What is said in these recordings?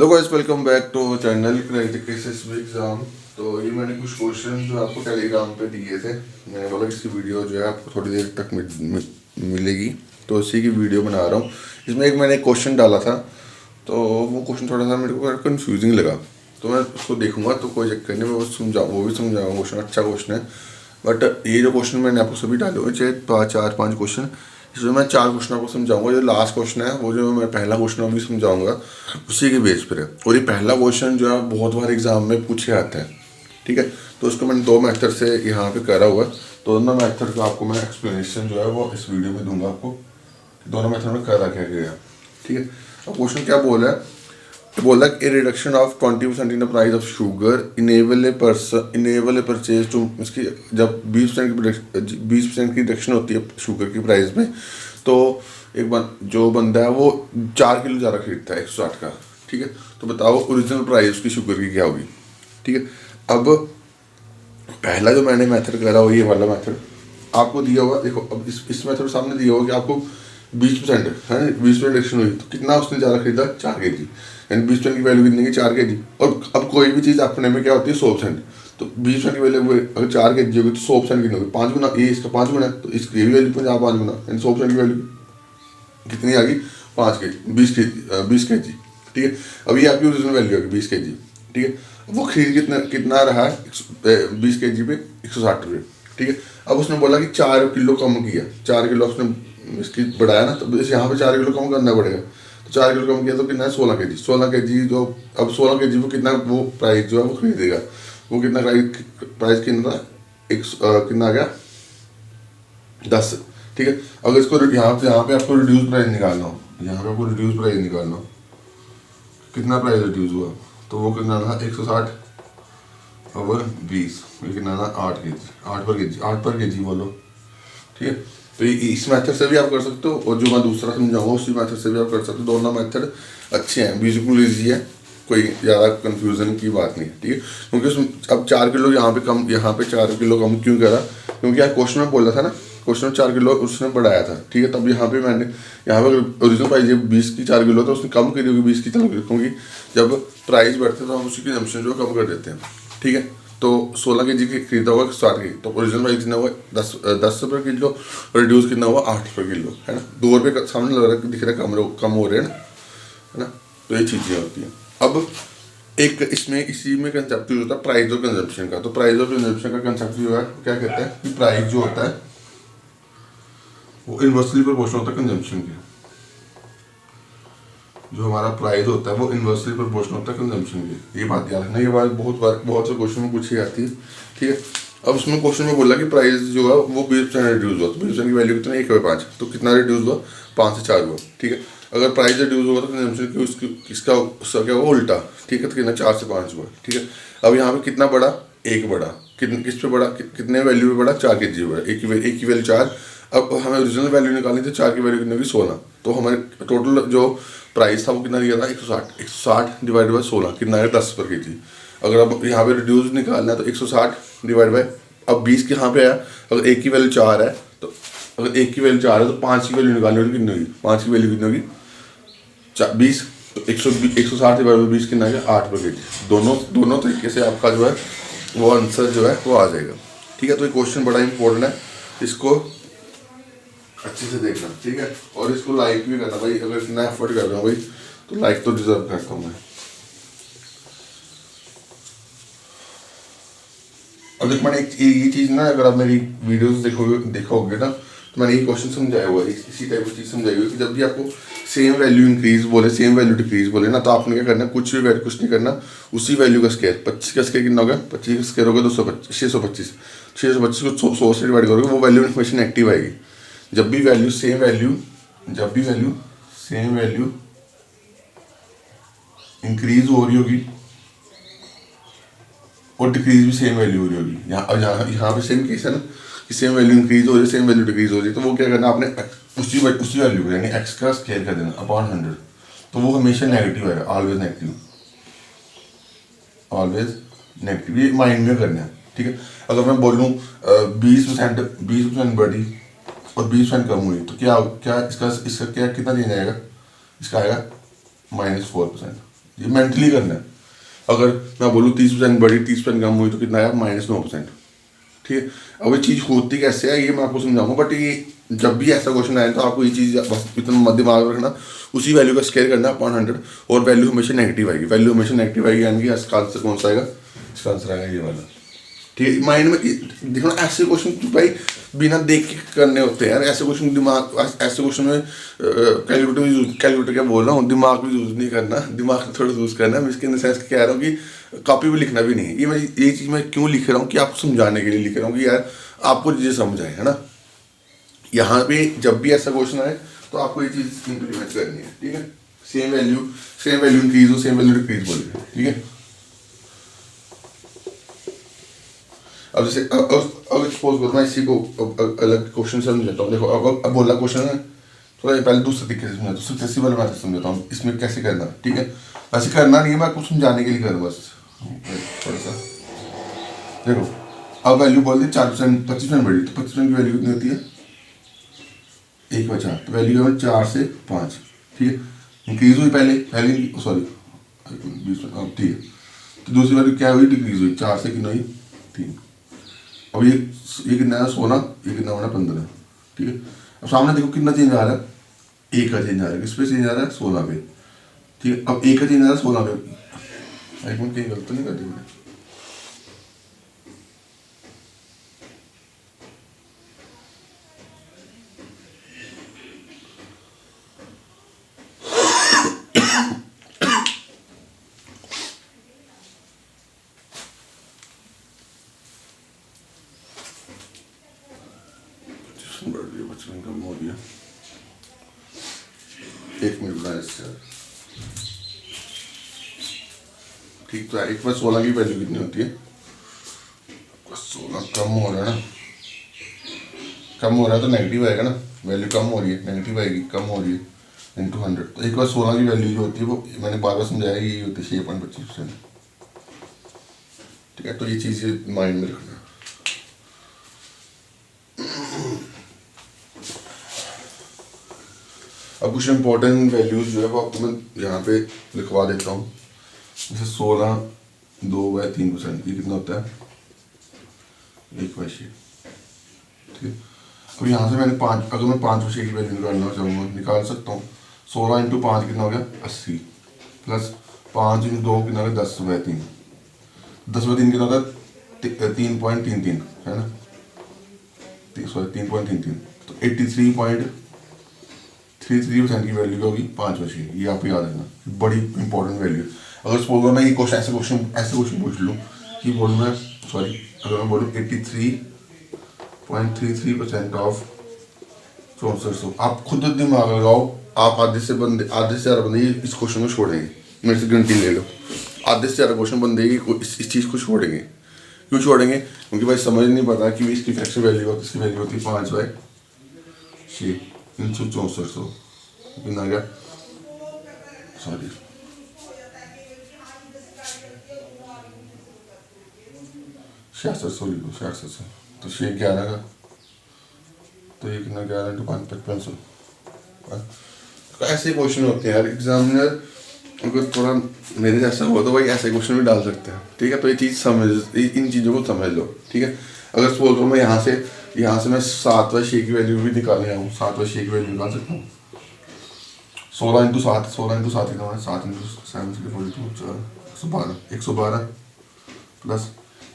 Hello guys, welcome back to channel credications exam. तो ये मैंने कुछ क्वेश्चन जो आपको टेलीग्राम पे दिए थे, मैंने बोला इसकी वीडियो जो है आपको थोड़ी देर तक मिलेगी, तो उसी की वीडियो बना रहा हूँ। इसमें एक मैंने क्वेश्चन डाला था, तो वो क्वेश्चन थोड़ा सा मेरे को कन्फ्यूजिंग लगा, तो मैं उसको देखूंगा, तो कोई चक्कर नहीं, मैं वो भी समझाऊँगा। क्वेश्चन अच्छा क्वेश्चन है, बट ये जो क्वेश्चन मैंने आपको सभी डाले हुए चाहे 4-5 क्वेश्चन, इसमें मैं 4 क्वेश्चन आपको समझाऊंगा। जो लास्ट क्वेश्चन है वो जो मैं पहला क्वेश्चन अभी समझाऊंगा उसी के बेस पर है। और ये पहला क्वेश्चन जो है बहुत बार एग्जाम में पूछे आता है, ठीक है। तो उसको मैंने 2 मेथड से यहाँ पे करा हुआ है, तो दोनों मेथड का आपको मैं एक्सप्लेनेशन जो है वो इस वीडियो में दूंगा आपको, दोनों मेथड में करा क्या गया, ठीक है। अब क्वेश्चन क्या बोला है, तो बोला कि reduction of 20% in the price of sugar enable a purchase to, इसकी जब 20% की रिडक्शन होती है शुगर की प्राइस में, तो जो बंदा है वो 4 किलो ज़्यादा खरीदता है 160 का, ठीक है। तो बताओ ओरिजिनल प्राइस उसकी शुगर की क्या होगी, ठीक है। अब पहला जो मैंने मेथड करा वो ये वाला मेथड आपको दिया होगा। देखो अब इस मेथड सामने दिया होगा कि आपको 20% है, 20% रिडक्शन हुई, तो कितना उसने ज़्यादा खरीदा, 4 kg, यानी 20% की वैल्यू कितनी की 4 kg। और अब कोई भी चीज़ अपने में क्या होती है 100%, तो 20% की वैल्यू अगर 4 kg होगी तो 100% कितनी होगी, 5 गुना, ये इसका 5 गुना है, तो इसकी भी वैल्यू 5 गुना, यानी 100% की वैल्यू कितनी आ गई 5 kg, 20 kg, ठीक है। अब ये आपकी ओरिजिनल वैल्यू होगी 20 kg, ठीक है। वो खरीद कितना रहा है 20 kg पे 160 रुपये, ठीक है। अब उसने बोला कि 4 किलो कम किया, 4 किलो उसने इसकी बढ़ाया ना, तो इस यहाँ पे 4 किलो कम करना पड़ेगा। तो 4 किलो कम किया तो कितना है 16 kg, 16 kg जो अब 16 kg वो कितना, वो प्राइस जो है वो खरीदेगा, वो कितना प्राइस कितना कितना आ गया 10, ठीक है। अगर इसको यहाँ पे आपको रिड्यूस प्राइस निकालना हो, यहाँ पे आपको रिड्यूस प्राइस निकालना हो, कितना प्राइस रिड्यूस हुआ, तो वो कितना था 160 और 20, ये कितना था 8 kg, 8 पर के जी बोलो, ठीक है। तो इस मेथड से भी आप कर सकते हो, और जो मैं दूसरा समझाऊंगा उसी मेथड से भी आप कर सकते हो। दोनों मेथड अच्छे हैं, बिल्कुल ईजी है, कोई ज़्यादा कन्फ्यूजन की बात नहीं है, ठीक है। क्योंकि अब 4 किलो यहाँ पे 4 किलो कम क्यों करा, क्योंकि यार क्वेश्चन में बोला था ना, क्वेश्चन में 4 किलो उसने बढ़ाया था, ठीक है। तब यहाँ पे ओरिजिनल प्राइस 20 की 4 किलो, तो उसने कम करी होगी 20 की 4 किलो, क्योंकि जब प्राइस बढ़ते तो हम उसकी कंजम्पशन जो कम कर देते हैं, ठीक है। तो 16 kg की खरीदा होगा 60 kg, तो ओरिजिनल प्राइस कितना हुआ 10 रुपये किलो, रिड्यूस कितना हुआ 8 रुपये किलो, है ना। 2 रुपये सामने लग रहा है, दिख रहा है कम हो रहे हैं है ना। तो ये चीज़ें होती हैं। अब एक इसी में कंसेप्ट यूज होता है प्राइस और कंजम्पशन का। तो प्राइस और कंजम्पशन का कंसेप्ट जो है क्या कहते हैं कि प्राइस जो होता है वो इन्वर्सली प्रोपोर्शनल होता है कंजम्पशन के। जो हमारा प्राइस होता है वो इन्वर्सली प्रोपोर्शनल होता है कंजम्पशन के, ये बात याद रखना, ये बात बहुत से क्वेश्चन में पूछी जाती है, ठीक है। अब उसमें क्वेश्चन में बोला कि प्राइस जो है वो 20% रिड्यूस हुआ, तो 20% की वैल्यू कितना 1/5, तो कितना रिड्यूस हुआ 5 से 4 हुआ, ठीक है। अगर प्राइस रिड्यूस हुआ तो कंजम्पशन की उसका क्या हुआ उल्टा, ठीक है, तो कितना 4 से 5 हुआ, ठीक है। अब यहाँ पे कितना बढ़ा, 1 बढ़ा, किस पे बढ़ा, कितने वैल्यू पे बढ़ा, 4 kg बढ़ा, एक की वैल्यू 4। अब हमें ओरिजिनल वैल्यू निकालनी थी, 4 की वैल्यू कितनी होगी 16, तो हमारे टोटल जो प्राइस था वो कितना दिया था 160 डिवाइड बाई 16 कितना है 10 पर के जी। अगर अब यहाँ पे रिड्यूस निकालना है तो 160 डिवाइड बाई, अब 20 के यहाँ पे आया, अगर 1 की वैल्यू 4 है, तो अगर 1 की वैल्यू 4 है तो 5 की वैल्यू निकालनी होगी, कितनी होगी 5 की वैल्यू कितनी होगी 20, तो 160 डिवाइड बाई 20 कितना है 8 पर के जी। दोनों तरीके से आपका जो है वो आंसर जो है वो आ जाएगा, ठीक है। तो ये क्वेश्चन बड़ा इंपॉर्टेंट है, इसको अच्छे से देखना, ठीक है। और इसको लाइक भी करना भाई, अगर इतना एफर्ट कर रहा हूँ भाई तो लाइक तो डिजर्व करता हूँ मैं। और देख मैंने ये चीज़ ना, अगर आप मेरी वीडियोस देखोगे ना, तो मैंने ये क्वेश्चन समझाया हुआ है, इसी टाइप की चीज़ समझाई हुई है कि जब भी आपको सेम वैल्यू इंक्रीज बोले, सेम वैल्यू डिक्रीज बोले ना, तो आपने क्या करना है, कुछ नहीं करना, उसी वैल्यू का स्केयर 25 का स्केयर कितना होगा 25 का स्केयर होगा 625 को 100 से डिवाइड करोगे, वो वैल्यू इन्फॉर्मेशन एक्टिव आएगी। जब भी वैल्यू सेम वैल्यू इंक्रीज हो रही होगी और डिक्रीज भी सेम वैल्यू हो रही होगी, यहाँ पे सेम केस है ना कि सेम वैल्यू इंक्रीज हो रही है, सेम वैल्यू डिक्रीज हो रही है, तो वो क्या करना आपने उसी वैल्यू को यानी एक्स का स्केयर कर देना अपॉन 100, तो वो हमेशा नेगेटिव आएगा, ऑलवेज नेगेटिव, ये माइंड में करना है, ठीक है। अगर मैं बोलूँ 20% बढ़ी और 20% कम हुई, तो क्या इसका क्या कितना चेंज आएगा, इसका आएगा -4%, ये मेंटली करना है। अगर मैं बोलूँ 30% बढ़ी 30% कम हुई तो कितना आया -9%। ठीक है, अब ये चीज़ होती कैसे है ये मैं आपको समझाऊंगा, बट ये जब भी ऐसा क्वेश्चन आए तो आपको ये चीज़ बस इतना दिमाग में रखना, उसी वैल्यू का स्केयर करना अपॉन 100, और वैल्यू हमेशा नेगेटिव आएगी, वैल्यू हमेशा नेगेटिव आएगी, यानी कि इसका आंसर कौन सा आएगा, इसका आंसर आएगा ये वाला। ठीक है, माइंड में देखो ऐसे क्वेश्चन तो भाई बिना देख के करने होते हैं यार, ऐसे क्वेश्चन दिमाग, ऐसे क्वेश्चन में कैलकुलेटर क्या बोल रहा हूँ, दिमाग भी यूज़ नहीं करना, दिमाग थोड़ा यूज़ करना। मैं इसके इन सेंस कह रहा हूँ कि कॉपी भी लिखना भी नहीं है, ये चीज़ मैं क्यों लिख रहा हूँ कि आपको समझाने के लिए लिख रहा हूँ कि यार आपको चीज़ें समझ आए, है ना। यहाँ पे जब भी ऐसा क्वेश्चन आए तो आपको ये चीज़ इम्प्लीमेंट करनी है। ठीक है, सेम वैल्यू इंक्रीज हो, सेम वैल्यू डिक्रीज बोलिए। ठीक है, अब जैसे अब सपोज करो मैं इसी को अलग क्वेश्चन समझाता हूँ। देखो अब बोला क्वेश्चन है, थोड़ा पहले दूसरे तरीके से समझाता हूँ, सक्सेसिबल मैं समझाता हूँ इसमें कैसे करना। ठीक है, वैसे करना नहीं है, मैं आपको समझाने के लिए कर रहा हूँ बस थोड़ा सा। देखो अब वैल्यू बोल दी 4%, 25% बढ़ी, तो 25% की वैल्यू कितनी होती है, 1 बचा, तो वैल्यू है 4 से 5। ठीक है, इंक्रीज हुई पहले सॉरी 20%। ठीक है, तो दूसरी वैल्यू क्या हुई, डिक्रीज हुई, 4 से कितना हुई 3। अब ये कितना है 16, ये कितना होना 15। ठीक है, अब सामने देखो कितना चेंज आ रहा है, 1 का चेंज आ रहा है, किस पे चेंज आ रहा है 16 पे। ठीक है, अब 1 का चेंज आ रहा है 16 पे, एक मिनट कहीं गलत तो नहीं कर दी मैंने। बचपन कम हो गया, 1 मिनट बनाया इससे। ठीक, तो एक बार 16 की वैल्यू कितनी होती है, 16 कम हो रहा है ना, कम हो रहा है तो नेगेटिव आएगा ना, वैल्यू कम हो रही है नेगेटिव आएगी, कम हो रही है इंटू 100। तो एक बार 16 की वैल्यू जो होती है वो मैंने बार बार समझाया, ये होती है 6.25%। ठीक है, तो ये चीज़ माइंड में रखना। अब कुछ इंपॉर्टेंट वैल्यूज जो है वो आपको मैं यहाँ पे लिखवा देता हूँ। जैसे 16 2/3%, ये कितना होता है 1/6। ठीक है, अब यहाँ से मैंने 5, अगर मैं 5/6 की वैल्यू निकालना चाहूँगा निकाल सकता हूँ। 16 × 5 कितना हो गया 80, प्लस 5 × 2 कितना हो गया 10/3, 10/3 कितना होता है 3.33, है ना, सॉरी 3.33, तो 83.33% की वैल्यू होगी 5/6। ये आप याद रखना, बड़ी इंपॉर्टेंट वैल्यू। अगर सपोज मैं ये क्वेश्चन ऐसे क्वेश्चन पूछ लूँ कि बोलूँ मैं, सॉरी अगर मैं बोलूँ 83.33% ऑफ 6400, आप खुद दिमाग लगाओ, आप आधे से ज़्यादा बंदे इस क्वेश्चन को छोड़ेंगे, मेरे से गारंटी ले लो, आधे से ज़्यादा क्वेश्चन बंदे इस चीज़ को छोड़ेंगे। क्यों छोड़ेंगे, क्योंकि भाई समझ नहीं पता कि इसकी फ्रैक्शन वैल्यू होती है, इसकी वैल्यू होती है 5/6 × 6400, कितना आ गया, सॉरी 6600, तो 611 का, तो ये कितना 11 × 5 5500। तो ऐसे क्वेश्चन होते हैं यार, एग्जामिनर अगर थोड़ा मेरे जैसा हो तो भाई ऐसे क्वेश्चन भी डाल सकते हैं। ठीक है, तो ये चीज़ समझ, इन चीज़ों को समझ लो। ठीक है, अगर सपोज करो मैं यहाँ से मैं 7/6 की वैल्यू भी निकालने आऊँ, 7/6 की वैल्यू निकाल सकता हूँ। 16 × 7 कितना है 7 × 7 42 112 प्लस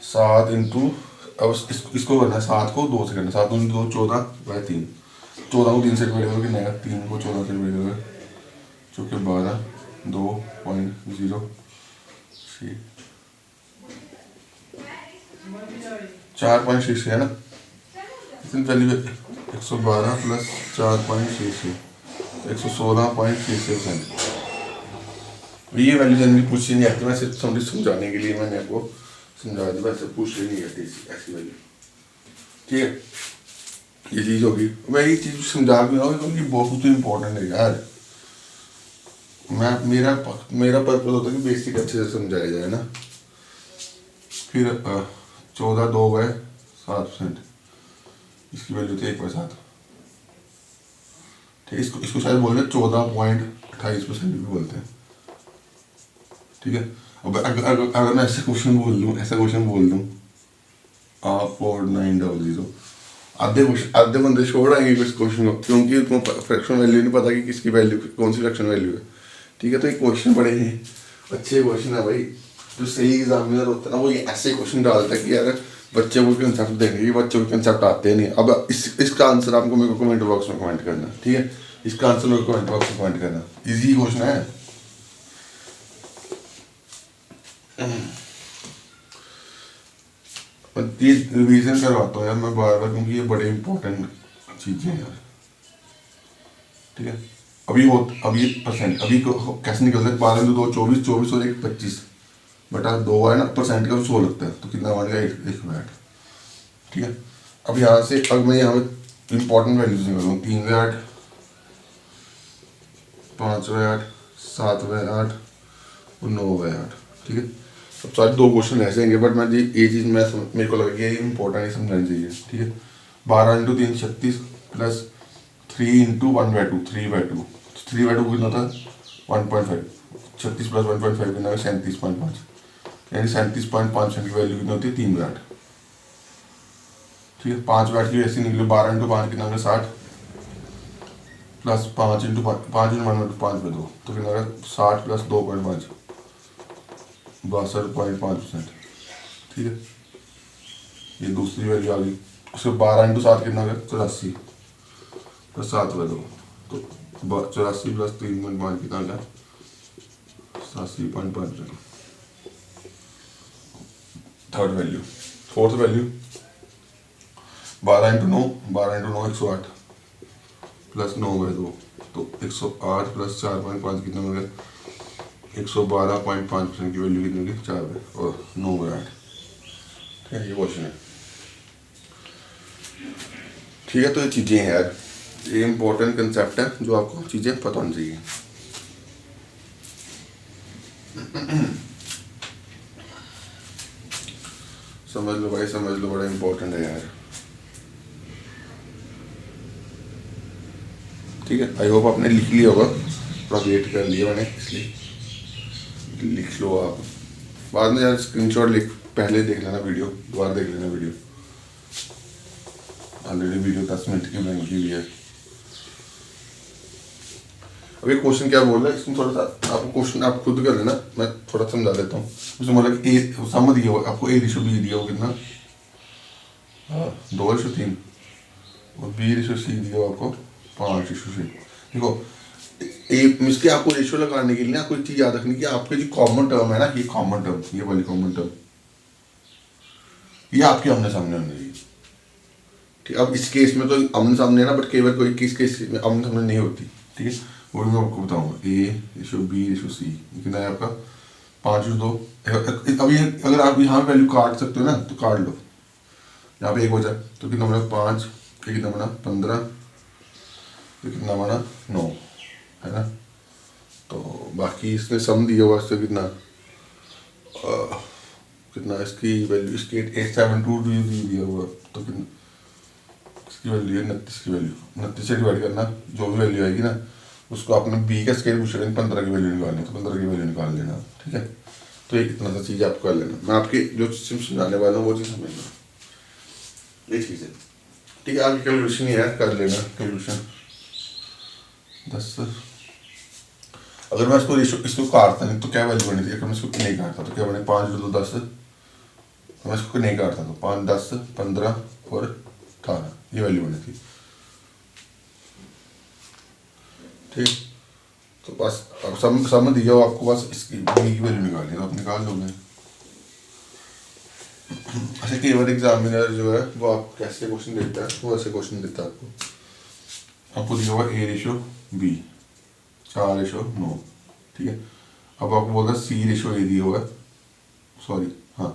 7 × अब इसको करना है, 7 को 2 से करना है, 7 × 2 14/3, 14 को 3 से डिवाइड करोगे कितना आएगा, 3 को 14 से डिवाइड करोगे जो कि 12 2.06 4.6 है ना, इतनी वैल्यू 112 प्लस 4.6 116.66%। ये वैल्यू जनरली पूछी नहीं आती, मैं सिर्फ समझाने के लिए मैंने आपको समझा दिया, वैसे पूछ नहीं आती ऐसी वैल्यू। ठीक है, ये चीज़ होगी, मैं ये चीज़ समझा भी रहा हूँ क्योंकि बहुत इंपॉर्टेंट है यार। मेरा पर्पज होता है कि बेसिक अच्छे से समझाया जाए ना। फिर 14 2/7%, इसकी वैल्यू थी 1/7। ठीक, इसको शायद बोल रहे 14.28% भी बोलते हैं। ठीक है। अब अगर मैं ऐसा क्वेश्चन बोल दूँ आप 4900, आधे बंदे छोड़ आएंगे इस क्वेश्चन को, क्योंकि उनको फ्रैक्शन वैल्यू नहीं पता कि किसकी वैल्यू कौन सी फ्रैक्शन वैल्यू है। ठीक है, तो ये क्वेश्चन बड़े ही अच्छे क्वेश्चन है भाई। जो सही एग्जामिनर होता है ना वो ये ऐसे क्वेश्चन डालता है कि यार बच्चे को कंसेप्ट देंगे, ये बच्चों को कंसेप्ट आते नहीं। अब इसका आंसर आपको मेरे को कमेंट बॉक्स में कमेंट करना, ठीक है। इसका आंसर मेरे को कमेंट बॉक्स में कमेंट करना, इजी क्वेश्चन है। ये रिवीजन करवाता हूँ यार मैं बार बार, क्योंकि ये बड़े इंपॉर्टेंट चीज़ें हैं यार। ठीक है, अभी परसेंट अभी कैसे निकलता है, 12 2 24, 24 और 1 25 बटा 2 है ना, परसेंट का 100 लगता है, तो कितना बन गया 1 वाट। ठीक है, अब यहाँ से अब मैं यहाँ पे इंपॉर्टेंट वैल्यूज निकालूँ, 3 वाट, 5 वाट, 7 वाट और 9 वाट। ठीक है, अब सारे 2 क्वेश्चन ऐसे आएंगे, बट मैं ये चीज़ मेरे को लगा कि ये इंपॉर्टेंट समझना चाहिए। ठीक है, 12 × 3 36 प्लस 3 × 1/2 3/2, 3/2 कितना था 1.5, 36 प्लस 1.5 कितना है 37.5, यानी 37.5 की वैल्यू कितनी होती है 3 वाट। ठीक है, 5 वाट की वैसे निकले, 12 × 5 कितना है 60 प्लस 5 × 5 तो कितना है 60 प्लस 2.5 62.5%। ठीक है, ये दूसरी वैल्यू आ गई। उसके 12 × 7 कितना है 84 प्लस 7/2 तो 84 प्लस 3.5 कितना आ गया 87.5%। Third value, fourth value 12 × 9 108 plus 9/2 तो 108 प्लस 4.5 कितना हो गया 112.5% की वैल्यू कितनी होगी 4 और 9 वाट। ठीक है, ये क्वेश्चन है। ठीक है, तो ये चीज़ें हैं यार, ये इंपॉर्टेंट कंसेप्ट है जो आपको चीज़ें पता होनी चाहिए। समझ लो भाई, समझ लो, बड़ा इंपॉर्टेंट है यार। ठीक है, आई होप आपने लिख लिया होगा, थोड़ा वेट कर लिया मैंने, इसलिए लिख लो आप। बाद में यार स्क्रीनशॉट लिख, पहले देख लेना वीडियो, दोबारा देख लेना वीडियो, ऑलरेडी वीडियो 10 मिनट की बन की हुई है। अब ये क्वेश्चन क्या बोल रहा है, इसमें थोड़ा सा आपको क्वेश्चन आप खुद कर लेना, मैं थोड़ा समझा देता हूँ। उसमें बोला कि ए सम दिया हुआ आपको, A/B दिया हुआ कितना 2/3 और B/C दिया हुआ आपको 5/6। देखो इसके आपको रेशियो लगाने के लिए ना कोई चीज़ याद रखनी कि आपके जो कॉमन टर्म है ना, ये कॉमन टर्म, ये वाली कॉमन टर्म ये आपके आमने सामने होनी चाहिए। ठीक, अब इस केस में तो आमने सामने है ना, बट केवल कोई किस केस में आमने सामने नहीं होती। ठीक है, वो भी मैं आपको बताऊंगा। A/B/C कितना है आपका 5/2। अभी अगर आप यहाँ वैल्यू काट सकते हो ना तो काट लो, यहाँ पे 1 बचा तो कितना बना 5, कितना बना 15, तो कितना बना 9 है ना। तो बाकी इसने सम दिया हुआ इससे कितना कितना इसकी वैल्यू, इसकी 872 दिया हुआ, तो कितना इसकी वैल्यू है 29 की वैल्यू, 29 से डिवाइड करना, जो भी वैल्यू आएगी ना उसको आपने B का स्केल पूछ रहे हैं 15 की वैल्यू निकालनी, तो 15 की वैल्यू निकाल लेना। ठीक है, तो ये इतना सा चीज़ आप कर लेना, मैं आपकी जो चीज़ समझाने वाला हूँ वो चीज़ समझना, ये चीज़ है। ठीक है, आगे कैलकुलेशन ही है, कर लेना कैलकुलेशन 10। अगर मैं इसको काटता नहीं तो क्या वैल्यू बनी थी, अगर मैं इसको नहीं काटता तो क्या बने 5 × 10, मैं इसको नहीं काटता तो 5 10 15 और 18 ये वैल्यू बनी थी। ठीक, तो बस अब सम दिया हो आपको, बस इसकी B की वैल्यू निकालनी है तो आप निकाल लोगे। अच्छा, कई बार एग्जामिनर जो है वो आप कैसे क्वेश्चन देता है, वो ऐसे क्वेश्चन देता है आपको दिया हुआ A/B 4/9। ठीक है, अब आपको बोल रहा है C/A दिया हुआ है, सॉरी हाँ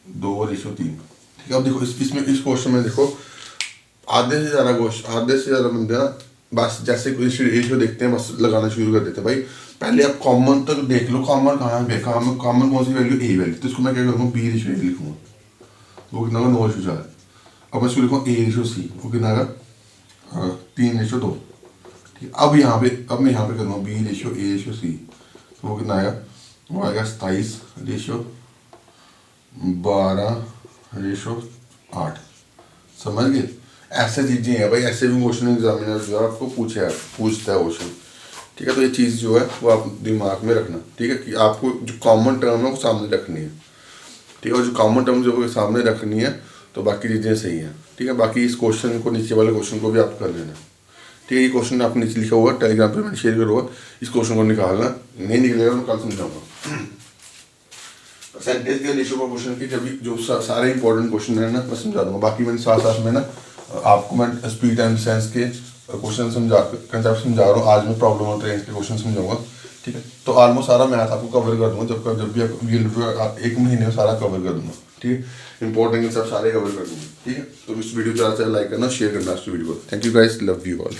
2/3। ठीक है, अब देखो इसमें इस क्वेश्चन में देखो आधे से ज़्यादा बंदे ना बस जैसे कोई रेशियो देखते हैं बस लगाना शुरू कर देते हैं। भाई पहले आप कॉमन तक देख लो, कॉमन कहाँ है, कॉमन कौन सी वैल्यू A वैल्यू, तो इसको मैं क्या करूँगा B/A लिखूँगा, वो कितना होगा 9/4। अब मैं इसको लिखूँगा A/C, वो कितना होगा 3/2। ठीक है, अब मैं यहाँ पे करूँगा B/A/C, तो वो कितना आएगा, वो आएगा 27:12:8। समझ गए? ऐसे चीज़ें हैं भाई, ऐसे भी क्वेश्चन एग्जामिनर जो है आपको पूछता है क्वेश्चन, ठीक है। तो ये चीज़ जो है वो आप दिमाग में रखना, ठीक है, कि आपको जो कॉमन टर्म है वो सामने रखनी है, ठीक है। और जो कॉमन टर्म जो सामने रखनी है तो बाकी चीज़ें सही हैं, ठीक है। बाकी इस क्वेश्चन को, नीचे वाले क्वेश्चन को भी आप कर लेना, ठीक है। ये क्वेश्चन आपने नीचे लिखा हुआ, टेलीग्राम पे मैंने शेयर करा हुआ, इस क्वेश्चन को निकालना, नहीं निकलेगा मैं कल समझाऊंगा। परसेंटेज के रेशियो का क्वेश्चन की जब जो सारे इंपॉर्टेंट क्वेश्चन है ना मैं समझा दूंगा। बाकी मैंने साथ साथ में ना आपको मैं स्पीड एंड सेंस के क्वेश्चन कंसेप्ट समझा रहा हूँ। आज मैं प्रॉब्लम और ट्रेंड के क्वेश्चन समझाऊंगा, ठीक है। तो ऑलमोस्ट सारा मैथ आपको कवर कर दूंगा, जब भी आप 1 महीने में सारा कवर कर दूंगा, ठीक है। इंपॉर्टेंट सब सारे कवर कर दूंगा, ठीक है। तो इस वीडियो को ज़्यादा से लाइक करना, शेयर करना इस वीडियो को। Thank you guys, love you all.